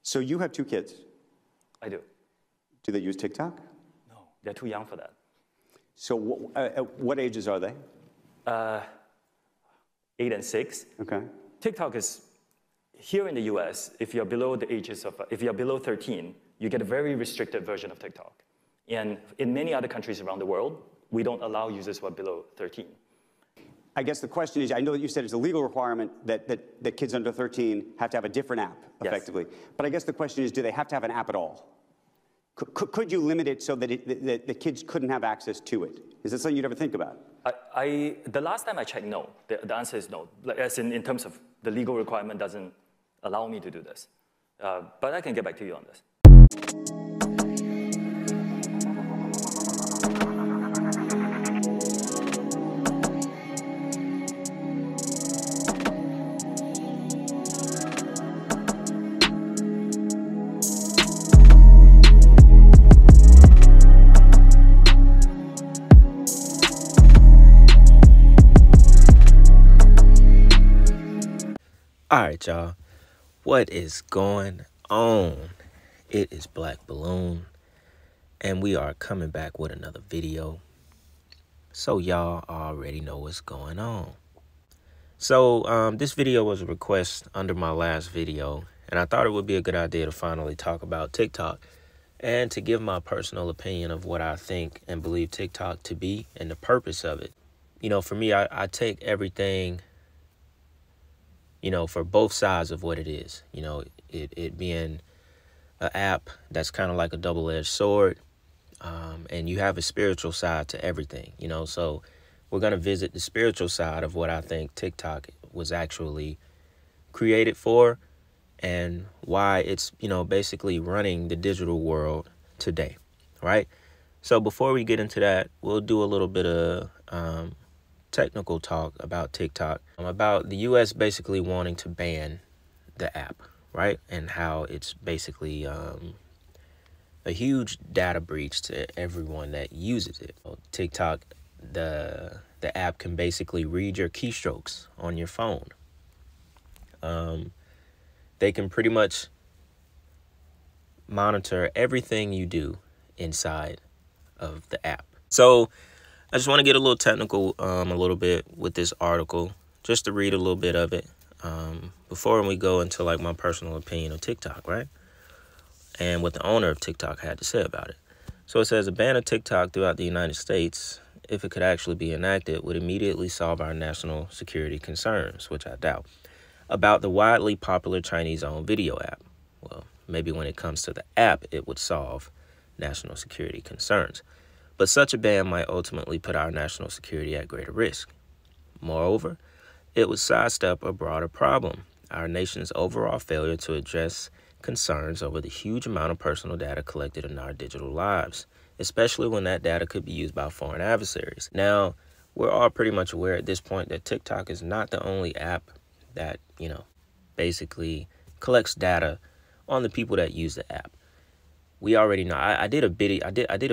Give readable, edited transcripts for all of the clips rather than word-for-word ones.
So you have 2 kids. I do. Do they use TikTok? No, they're too young for that. So what ages are they? 8 and 6. Okay. TikTok is, here in the US, if you're below the ages of, if you're below 13, you get a very restricted version of TikTok. And in many other countries around the world, we don't allow users who are below 13. I guess the question is, I know that you said it's a legal requirement that kids under 13 have to have a different app, effectively. Yes. But I guess the question is, do they have to have an app at all? Could you limit it so that the kids couldn't have access to it? Is that something you'd ever think about? The last time I checked, no. The answer is no. Like, as in terms of the legal requirement doesn't allow me to do this. But I can get back to you on this. All right, y'all, what is going on? It is Black Balloon, and we are coming back with another video. So y'all already know what's going on. So this video was a request under my last video, and I thought it would be a good idea to finally talk about TikTok and to give my personal opinion of what I think and believe TikTok to be and the purpose of it. You know, for me, I take everything, you know, for both sides of what it is. You know, it being an app that's kind of like a double-edged sword, and you have a spiritual side to everything, you know. So we're going to visit the spiritual side of what I think TikTok was actually created for and why it's, you know, basically running the digital world today, right? So before we get into that, we'll do a little bit of technical talk about TikTok, about the US basically wanting to ban the app, right? And how it's basically a huge data breach to everyone that uses it. TikTok, the app can basically read your keystrokes on your phone. They can pretty much monitor everything you do inside of the app. So I just want to get a little technical a little bit with this article, just to read a little bit of it before we go into like my personal opinion of TikTok, right? And what the owner of TikTok had to say about it. So it says a ban of TikTok throughout the United States, if it could actually be enacted, would immediately solve our national security concerns, which I doubt, about the widely popular Chinese-owned video app. Well, maybe when it comes to the app, it would solve national security concerns. But such a ban might ultimately put our national security at greater risk. Moreover, it would sidestep a broader problem, our nation's overall failure to address concerns over the huge amount of personal data collected in our digital lives, especially when that data could be used by foreign adversaries. Now, we're all pretty much aware at this point that TikTok is not the only app that, you know, basically collects data on the people that use the app. We already know. I did a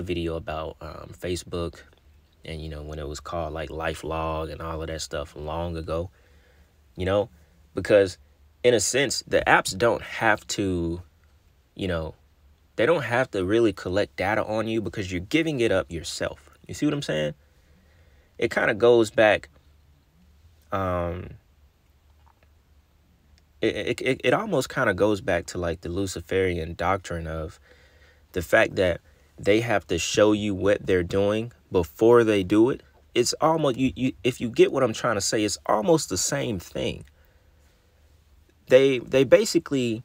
video about Facebook, and you know, when it was called like LifeLog and all of that stuff long ago, you know, because in a sense the apps don't have to, you know, they don't have to really collect data on you because you're giving it up yourself. You see what I'm saying? It kind of goes back. It almost kind of goes back to like the Luciferian doctrine of the fact that they have to show you what they're doing before they do it. It's almost, if you get what I'm trying to say, it's almost the same thing. They basically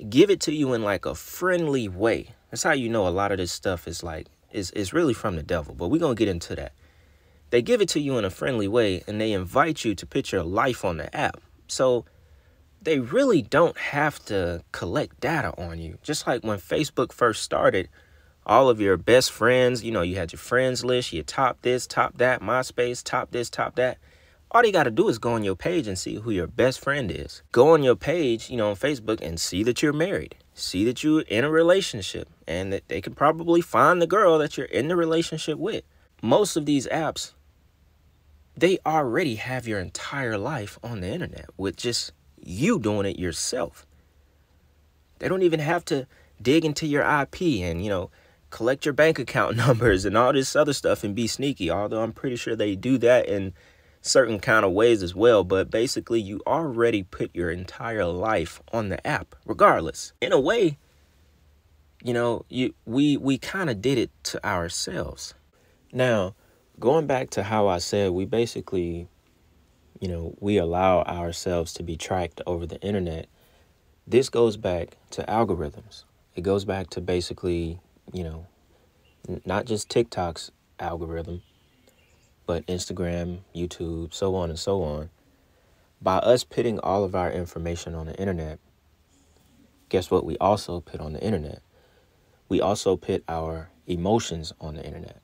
give it to you in like a friendly way. That's how you know a lot of this stuff is like, is really from the devil, but we're going to get into that. They give it to you in a friendly way and they invite you to put your life on the app. So they really don't have to collect data on you. Just like when Facebook first started, all of your best friends, you know, you had your friends list, you top this, top that, MySpace, top this, top that. All you got to do is go on your page and see who your best friend is. Go on your page, you know, on Facebook and see that you're married. See that you're in a relationship and that they can probably find the girl that you're in the relationship with. Most of these apps, they already have your entire life on the internet with just you doing it yourself. They don't even have to dig into your IP and, you know, collect your bank account numbers and all this other stuff and be sneaky, although I'm pretty sure they do that in certain kind of ways as well. But basically, you already put your entire life on the app, regardless. In a way, you know, we kind of did it to ourselves. Now, going back to how I said we basically, you know, we allow ourselves to be tracked over the internet. This goes back to algorithms. It goes back to basically, you know, not just TikTok's algorithm, but Instagram, YouTube, so on and so on. By us putting all of our information on the internet, guess what we also put on the internet? We also put our emotions on the internet.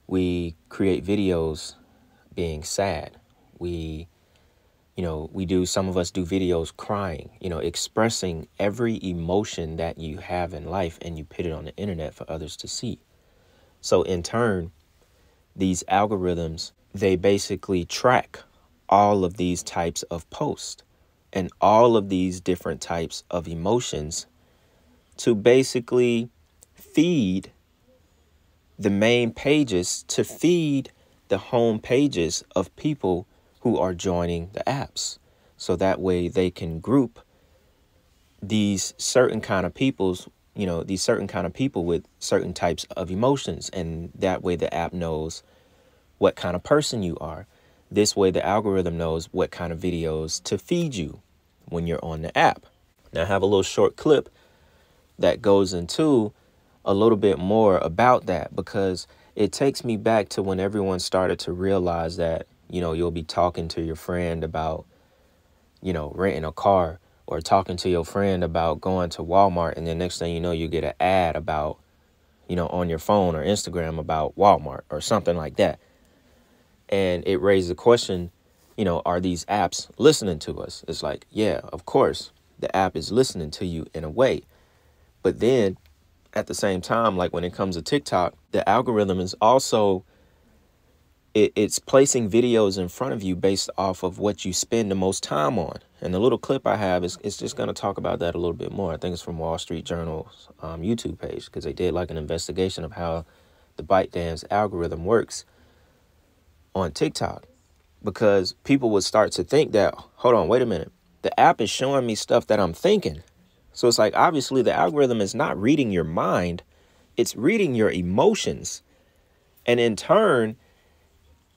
We create videos being sad. Some of us do videos crying, you know, expressing every emotion that you have in life, and you put it on the internet for others to see. So in turn, these algorithms, they basically track all of these types of posts and all of these different types of emotions to basically feed the main pages, to feed the home pages of people who are joining the apps. So that way they can group these certain kind of peoples, you know, these certain kind of people with certain types of emotions. And that way the app knows what kind of person you are. This way the algorithm knows what kind of videos to feed you when you're on the app. Now I have a little short clip that goes into a little bit more about that, because it takes me back to when everyone started to realize that, you know, you'll be talking to your friend about, you know, renting a car, or talking to your friend about going to Walmart, and then next thing you know, you get an ad about, you know, on your phone or Instagram about Walmart or something like that. And it raises the question, you know, are these apps listening to us? It's like, yeah, of course, the app is listening to you in a way. But then at the same time, like when it comes to TikTok, the algorithm is also, it's placing videos in front of you based off of what you spend the most time on. And the little clip I have is just going to talk about that a little bit more. I think it's from Wall Street Journal's YouTube page, because they did like an investigation of how the ByteDance algorithm works on TikTok. Because people would start to think that, hold on, wait a minute, the app is showing me stuff that I'm thinking. So it's like, obviously the algorithm is not reading your mind, it's reading your emotions. And in turn,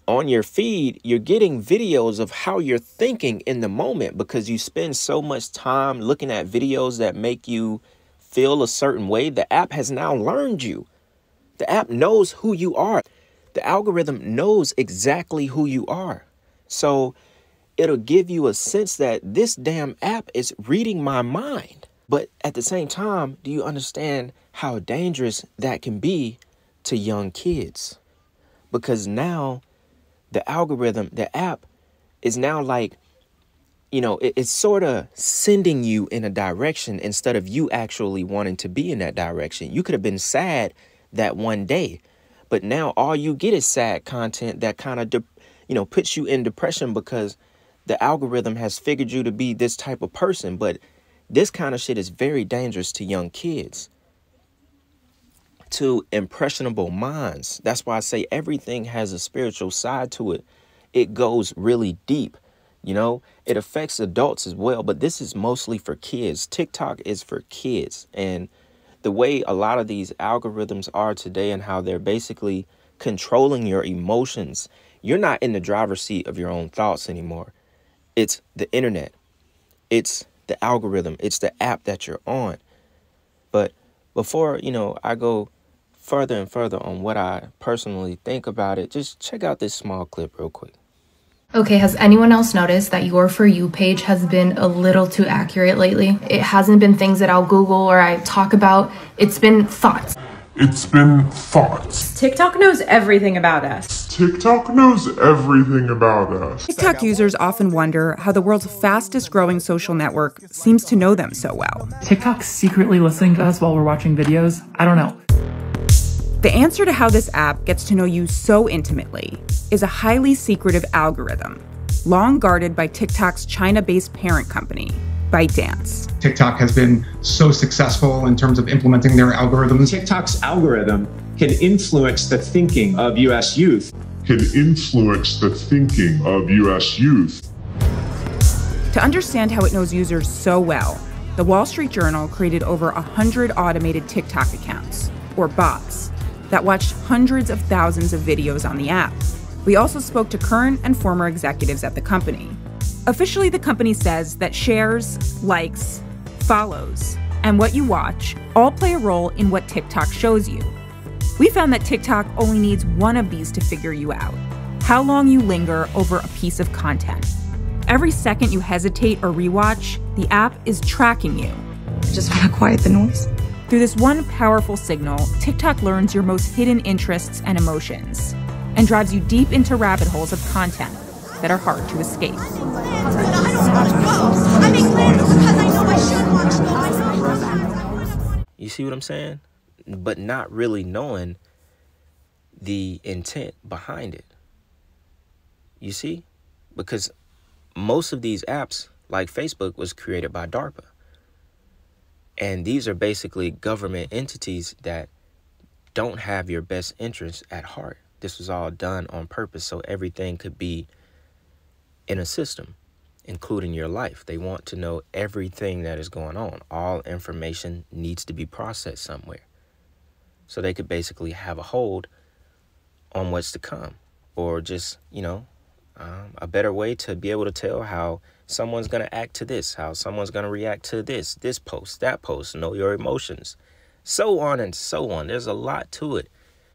on your feed, you're getting videos of how you're thinking in the moment, because you spend so much time looking at videos that make you feel a certain way. The app has now learned you. The app knows who you are. The algorithm knows exactly who you are. So it'll give you a sense that this damn app is reading my mind. But at the same time, do you understand how dangerous that can be to young kids? Because now the algorithm, the app is now like, you know, it's sort of sending you in a direction instead of you actually wanting to be in that direction. You could have been sad that one day, but now all you get is sad content that kind of, puts you in depression, because the algorithm has figured you to be this type of person. But this kind of shit is very dangerous to young kids, to impressionable minds. That's why I say everything has a spiritual side to it. It goes really deep, you know. It affects adults as well, but this is mostly for kids. TikTok is for kids. And the way a lot of these algorithms are today and how they're basically controlling your emotions, you're not in the driver's seat of your own thoughts anymore. It's the internet. It's the algorithm. It's the app that you're on. But before, I go further and further on what I personally think about it, just check out this small clip real quick. Okay, has anyone else noticed that your For You page has been a little too accurate lately? It hasn't been things that I'll Google or I talk about. It's been thoughts. It's been thoughts. TikTok knows everything about us. TikTok knows everything about us. TikTok users often wonder how the world's fastest growing social network seems to know them so well. TikTok's secretly listening to us while we're watching videos? I don't know. The answer to how this app gets to know you so intimately is a highly secretive algorithm, long guarded by TikTok's China-based parent company, ByteDance. TikTok has been so successful in terms of implementing their algorithms. TikTok's algorithm can influence the thinking of U.S. youth. To understand how it knows users so well, the Wall Street Journal created over 100 automated TikTok accounts, or bots, that watched hundreds of thousands of videos on the app. We also spoke to current and former executives at the company. Officially, the company says that shares, likes, follows, and what you watch all play a role in what TikTok shows you. We found that TikTok only needs one of these to figure you out: how long you linger over a piece of content. Every second you hesitate or rewatch, the app is tracking you. I just want to quiet the noise. Through this one powerful signal, TikTok learns your most hidden interests and emotions and drives you deep into rabbit holes of content that are hard to escape. You see what I'm saying? But not really knowing the intent behind it. You see? Because most of these apps, like Facebook, was created by DARPA. And these are basically government entities that don't have your best interests at heart. This was all done on purpose so everything could be in a system, including your life. They want to know everything that is going on. All information needs to be processed somewhere. So they could basically have a hold on what's to come, or just, a better way to be able to tell how someone's going to act to this, how someone's going to react to this post, that post, know your emotions, so on and so on. There's a lot to it.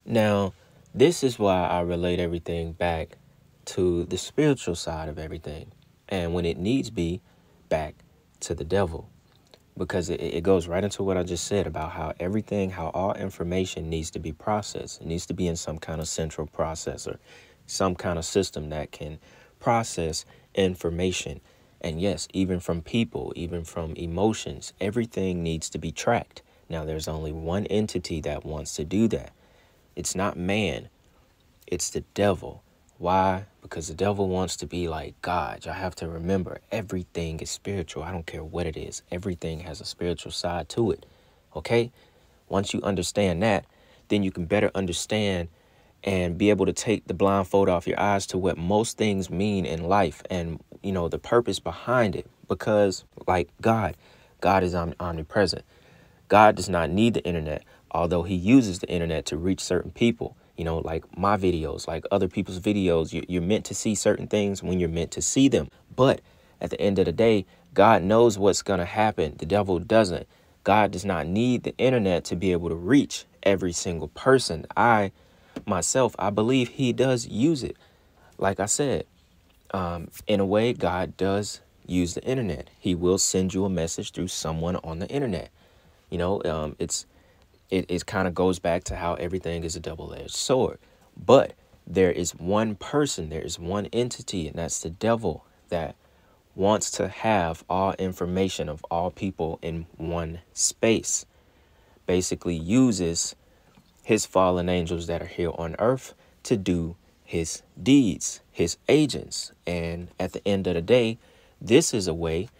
Now, this is why I relate everything back to the spiritual side of everything. And when it needs be, back to the devil. Because it goes right into what I just said about how all information needs to be processed. It needs to be in some kind of central processor, some kind of system that can process information. And yes, even from people, even from emotions, everything needs to be tracked. Now, there's only one entity that wants to do that. It's not man, it's the devil. Why? Because the devil wants to be like God. Y'all have to remember, everything is spiritual. I don't care what it is. Everything has a spiritual side to it. Okay? Once you understand that, then you can better understand and be able to take the blindfold off your eyes to what most things mean in life and, the purpose behind it. Because like God is omnipresent. God does not need the internet, although he uses the internet to reach certain people. Like my videos, like other people's videos, you're meant to see certain things when you're meant to see them. But at the end of the day, God knows what's going to happen. The devil doesn't. God does not need the internet to be able to reach every single person. I believe he does use it. Like I said, in a way, God does use the internet. He will send you a message through someone on the internet. It kind of goes back to how everything is a double-edged sword. But there is one person, there is one entity, and that's the devil, that wants to have all information of all people in one space. Basically uses his fallen angels that are here on earth to do his deeds, his agents. And at the end of the day, this is a way,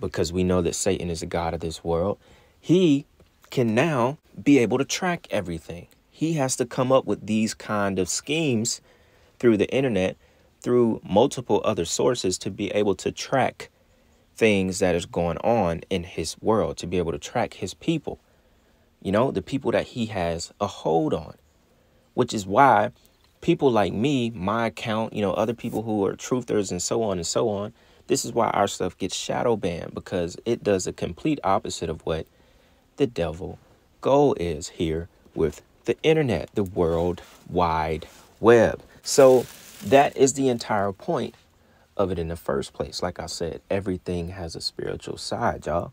because we know that Satan is the god of this world, he can now be able to track everything. He has to come up with these kind of schemes through the internet, through multiple other sources, to be able to track things that is going on in his world, to be able to track his people, the people that he has a hold on, which is why people like me, my account, other people who are truthers and so on, this is why our stuff gets shadow banned, because it does the complete opposite of what the devil goal is here with the internet, the World Wide Web. So that is the entire point of it in the first place. Like I said, everything has a spiritual side, y'all.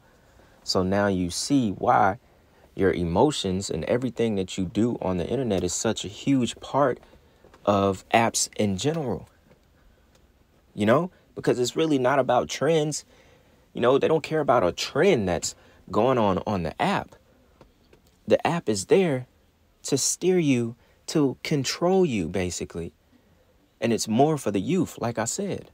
So now you see why your emotions and everything that you do on the internet is such a huge part of apps in general. Because it's really not about trends. They don't care about a trend that's going on the app. The app is there to steer you, to control you, basically. And it's more for the youth, like I said.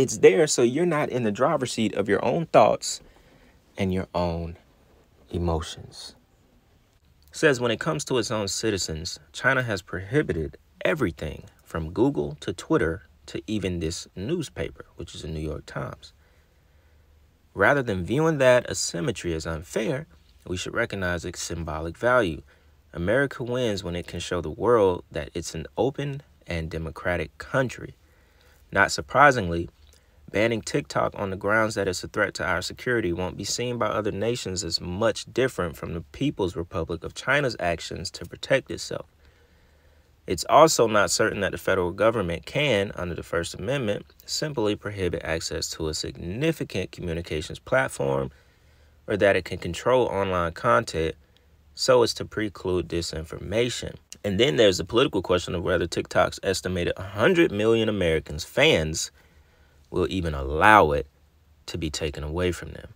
It's there so you're not in the driver's seat of your own thoughts and your own emotions. It says when it comes to its own citizens, China has prohibited everything from Google to Twitter to even this newspaper, which is the New York Times. Rather than viewing that asymmetry as unfair, we should recognize its symbolic value. America wins when it can show the world that it's an open and democratic country. Not surprisingly, banning TikTok on the grounds that it's a threat to our security won't be seen by other nations as much different from the People's Republic of China's actions to protect itself. It's also not certain that the federal government can, under the First Amendment, simply prohibit access to a significant communications platform, or that it can control online content so as to preclude disinformation. And then there's the political question of whether TikTok's estimated 100 million Americans, fans, will even allow it to be taken away from them.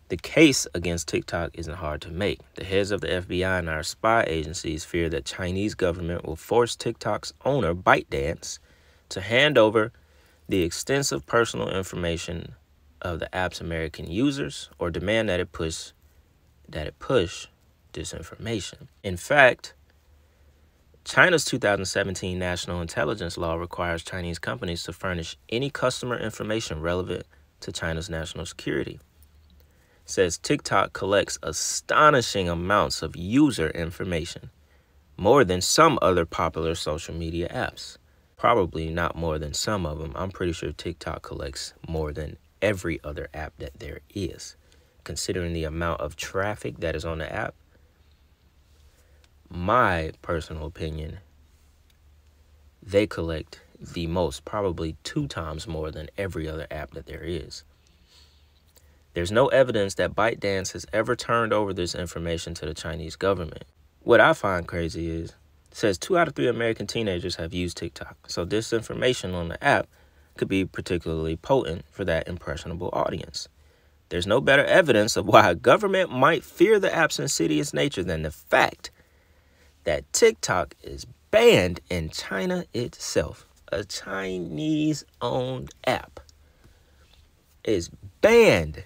The case against TikTok isn't hard to make. The heads of the FBI and our spy agencies fear that Chinese government will force TikTok's owner, ByteDance, to hand over the extensive personal information of the app's American users or demand that it push disinformation. In fact, China's 2017 national intelligence law requires Chinese companies to furnish any customer information relevant to China's national security. It says TikTok collects astonishing amounts of user information, more than some other popular social media apps. Probably not more than some of them. I'm pretty sure TikTok collects more than every other app that there is. Considering the amount of traffic that is on the app, my personal opinion, they collect the most, probably 2 times more than every other app that there is. There's no evidence that ByteDance has ever turned over this information to the Chinese government. What I find crazy is, it says 2 out of 3 American teenagers have used TikTok. So this information on the app could be particularly potent for that impressionable audience. There's no better evidence of why a government might fear the app's insidious nature than the fact that TikTok is banned in China itself. A Chinese-owned app is banned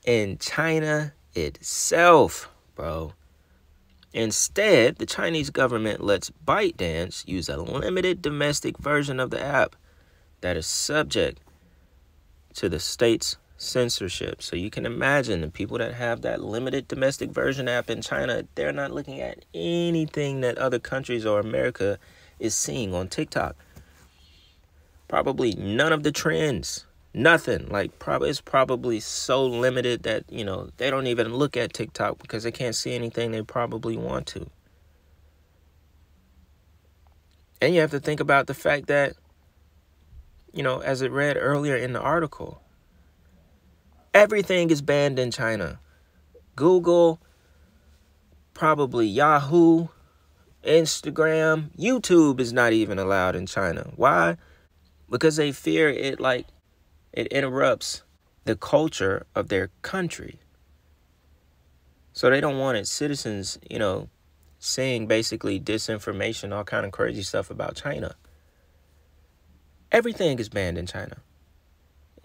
in China itself, bro. Instead, the Chinese government lets ByteDance use a limited domestic version of the app that is subject to the state's censorship. So you can imagine the people that have that limited domestic version app in China, they're not looking at anything that other countries or America is seeing on TikTok. Probably none of the trends, nothing. Like it's probably so limited that, you know, they don't even look at TikTok because they can't see anything they probably want to. And you have to think about the fact that, you know, as it read earlier in the article, everything is banned in China. Google, probably Yahoo, Instagram, YouTube is not even allowed in China. Why? Because they fear it interrupts the culture of their country. So they don't want its citizens, you know, saying basically disinformation, all kind of crazy stuff about China. Everything is banned in China.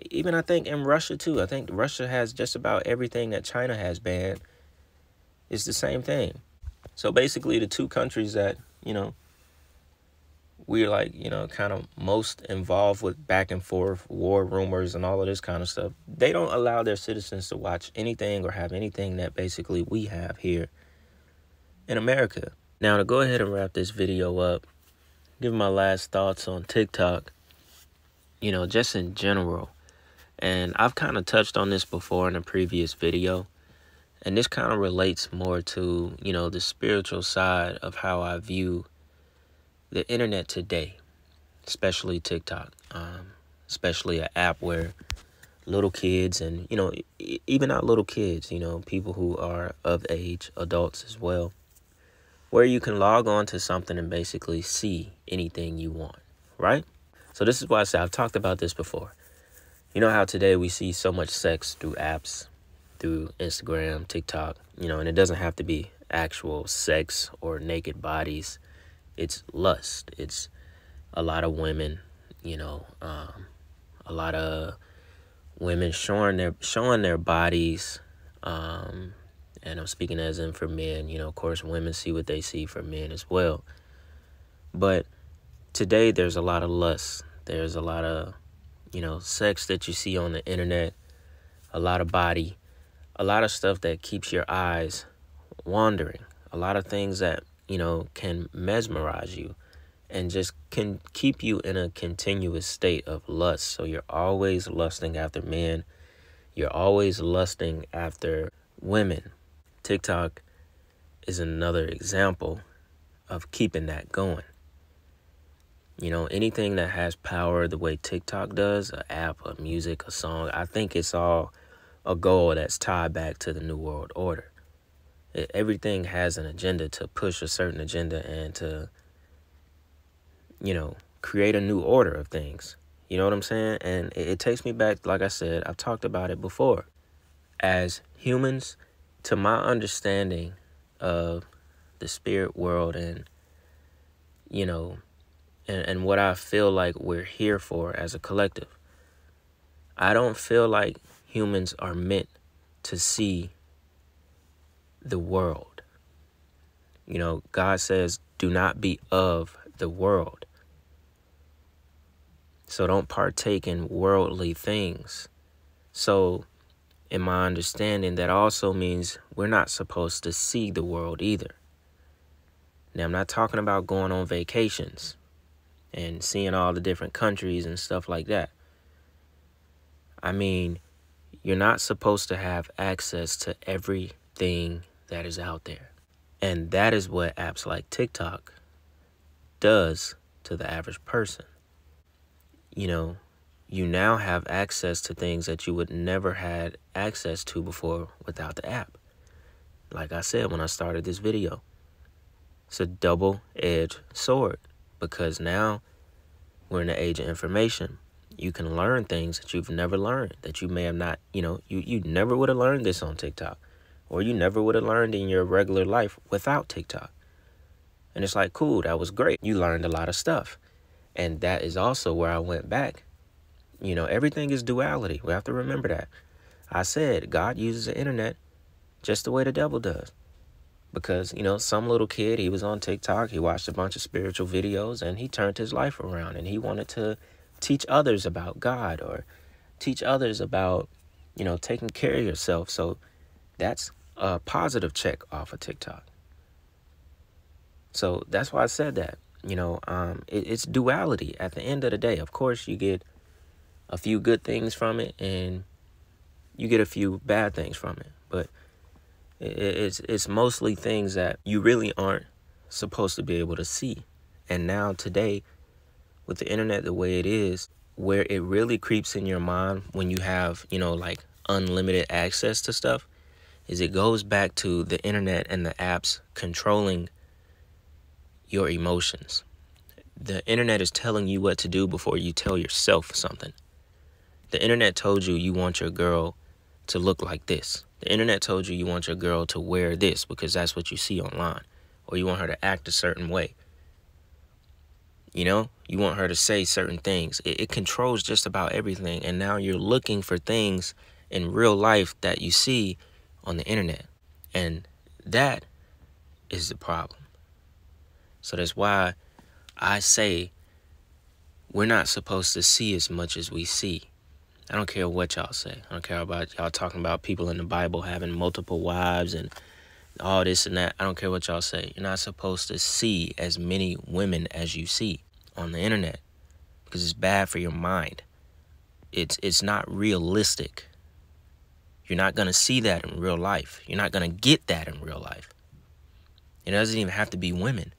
Even I think in Russia too. I think Russia has just about everything that China has banned. It's the same thing. So basically the 2 countries that, you know, we're like, you know, kind of most involved with back and forth war rumors and all of this kind of stuff, they don't allow their citizens to watch anything or have anything that basically we have here in America. Now, to go ahead and wrap this video up, give my last thoughts on TikTok, you know, just in general. And I've kind of touched on this before in a previous video. And this kind of relates more to, you know, the spiritual side of how I view the internet today, especially TikTok, especially an app where little kids and, you know, even not little kids, you know, people who are of age, adults as well, where you can log on to something and basically see anything you want, right? So this is why I say I've talked about this before. You know how today we see so much sex through apps, through Instagram, TikTok, you know, and it doesn't have to be actual sex or naked bodies. It's lust. It's a lot of women, you know, a lot of women showing their bodies, and I'm speaking as in for men. You know, of course, women see what they see for men as well. But today, there's a lot of lust. There's a lot of, sex that you see on the internet, a lot of body, a lot of stuff that keeps your eyes wandering, a lot of things that, can mesmerize you and just can keep you in a continuous state of lust. So you're always lusting after men. You're always lusting after women. TikTok is another example of keeping that going. Anything that has power the way TikTok does, an app, a music, a song, I think it's all a goal that's tied back to the New World Order. Everything has an agenda to push a certain agenda and to, create a new order of things. You know what I'm saying? And it takes me back, like I said, I've talked about it before. As humans, to my understanding of the spirit world and, and what I feel like we're here for as a collective, I don't feel like humans are meant to see the world. God says, do not be of the world. So don't partake in worldly things. So in my understanding, that also means we're not supposed to see the world either. Now, I'm not talking about going on vacations and seeing all the different countries and stuff like that. I mean, you're not supposed to have access to everything that is out there. And that is what apps like TikTok does to the average person. You now have access to things that you would never had access to before without the app. Like I said when I started this video, it's a double-edged sword, because now we're in the age of information. You can learn things that you've never learned, that you may have not, you never would have learned this on TikTok, or you never would have learned in your regular life without TikTok. And it's like, cool, that was great. You learned a lot of stuff. And that is also where I went back. Everything is duality. We have to remember that. I said God uses the internet just the way the devil does. Because, some little kid, he was on TikTok, he watched a bunch of spiritual videos, and he turned his life around, and he wanted to teach others about God, or teach others about, taking care of yourself. So that's a positive check off of TikTok. So that's why I said that. It's duality at the end of the day. Of course, you get a few good things from it, and you get a few bad things from it. But it's mostly things that you really aren't supposed to be able to see. And now today, with the internet the way it is, where it really creeps in your mind when you have, like unlimited access to stuff, is it goes back to the internet and the apps controlling your emotions. The internet is telling you what to do before you tell yourself something. The internet told you you want your girl to look like this. The internet told you you want your girl to wear this because that's what you see online. Or you want her to act a certain way. You want her to say certain things. It controls just about everything. And now you're looking for things in real life that you see on the internet. And that is the problem. So that's why I say we're not supposed to see as much as we see. I don't care what y'all say. I don't care about y'all talking about people in the Bible having multiple wives and all this and that. I don't care what y'all say. You're not supposed to see as many women as you see on the internet, because it's bad for your mind. It's not realistic. You're not going to see that in real life. You're not going to get that in real life. It doesn't even have to be women.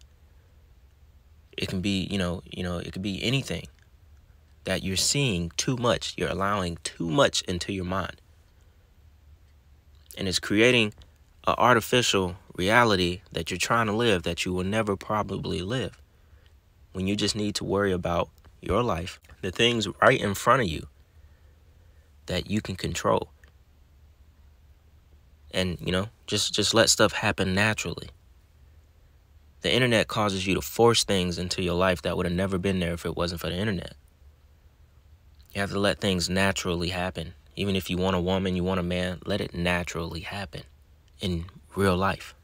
It can be, it could be anything that you're seeing too much. You're allowing too much into your mind. And it's creating an artificial reality that you're trying to live that you will never probably live. When you just need to worry about your life, the things right in front of you that you can control. And, just let stuff happen naturally. The internet causes you to force things into your life that would have never been there if it wasn't for the internet. You have to let things naturally happen. Even if you want a woman, you want a man, let it naturally happen in real life.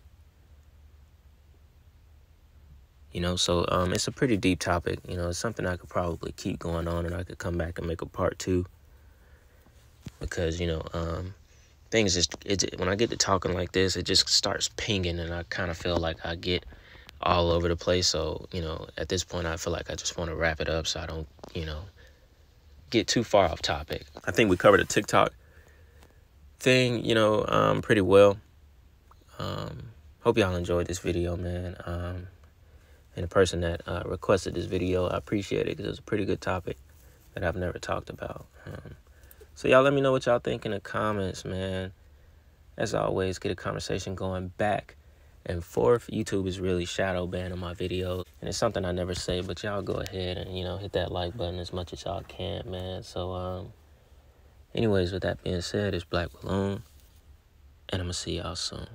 You know, so it's a pretty deep topic. You know, it's something I could probably keep going on, and I could come back and make a part 2. Because, you know, things just, when I get to talking like this, it just starts pinging, and I kind of feel like I get all over the place. So, you know, at this point, I feel like I just want to wrap it up so I don't, you know, get too far off topic. I think we covered the TikTok thing, you know, pretty well. Hope y'all enjoyed this video, man. And the person that requested this video, I appreciate it because it was a pretty good topic that I've never talked about. So y'all let me know what y'all think in the comments, man. As always, get a conversation going back and forth. YouTube is really shadow banning my videos, and it's something I never say, but y'all go ahead and, you know, hit that like button as much as y'all can, man. So, anyways, with that being said, it's Black Balloon, and I'm gonna see y'all soon.